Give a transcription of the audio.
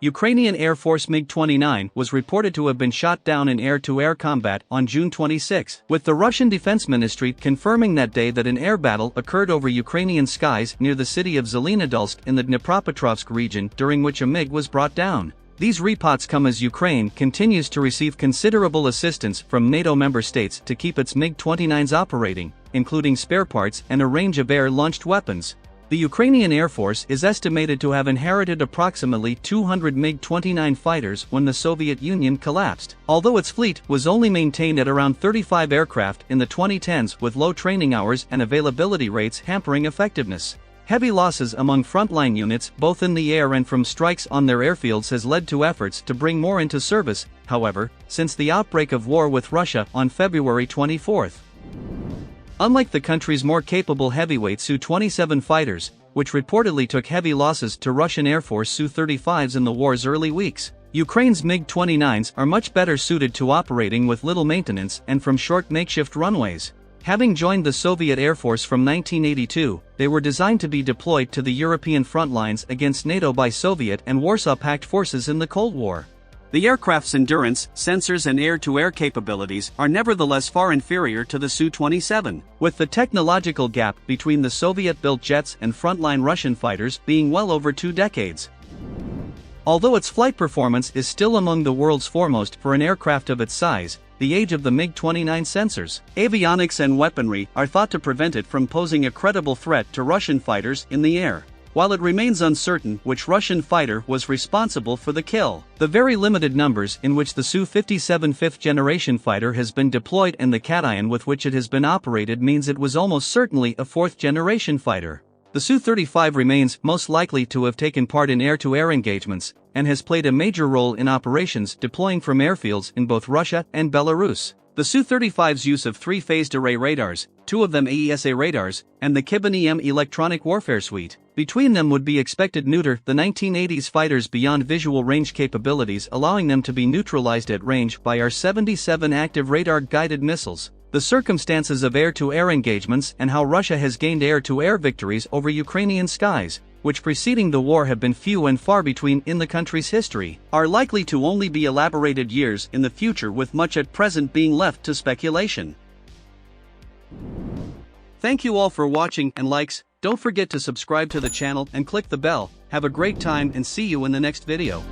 Ukrainian Air Force MiG-29 was reported to have been shot down in air-to-air combat on June 26, with the Russian Defense Ministry confirming that day that an air battle occurred over Ukrainian skies near the city of Zelenodolsk in the Dnepropetrovsk region, during which a MiG was brought down. These repots come as Ukraine continues to receive considerable assistance from NATO member states to keep its MiG-29s operating, including spare parts and a range of air-launched weapons. The Ukrainian Air Force is estimated to have inherited approximately 200 MiG-29 fighters when the Soviet Union collapsed, although its fleet was only maintained at around 35 aircraft in the 2010s, with low training hours and availability rates hampering effectiveness. Heavy losses among frontline units both in the air and from strikes on their airfields has led to efforts to bring more into service, however, since the outbreak of war with Russia on February 24. Unlike the country's more capable heavyweight Su-27 fighters, which reportedly took heavy losses to Russian Air Force Su-35s in the war's early weeks, Ukraine's MiG-29s are much better suited to operating with little maintenance and from short makeshift runways. Having joined the Soviet Air Force from 1982, they were designed to be deployed to the European front lines against NATO by Soviet and Warsaw Pact forces in the Cold War. The aircraft's endurance, sensors and air-to-air capabilities are nevertheless far inferior to the Su-27, with the technological gap between the Soviet-built jets and frontline Russian fighters being well over 2 decades. Although its flight performance is still among the world's foremost for an aircraft of its size, the age of the MiG-29 sensors, avionics and weaponry are thought to prevent it from posing a credible threat to Russian fighters in the air. While it remains uncertain which Russian fighter was responsible for the kill, the very limited numbers in which the Su-57 fifth-generation fighter has been deployed and the cation with which it has been operated means it was almost certainly a fourth-generation fighter. The Su-35 remains most likely to have taken part in air-to-air engagements, and has played a major role in operations deploying from airfields in both Russia and Belarus. The Su-35's use of 3-phased array radars, 2 of them AESA radars, and the Kibin-EM electronic warfare suite, between them would be expected neuter the 1980s fighters beyond visual range capabilities, allowing them to be neutralized at range by our 77 active radar-guided missiles. The circumstances of air-to-air engagements and how Russia has gained air-to-air victories over Ukrainian skies, which preceding the war have been few and far between in the country's history, are likely to only be elaborated years in the future, with much at present being left to speculation. Thank you all for watching and likes. Don't forget to subscribe to the channel and click the bell. Have a great time and see you in the next video.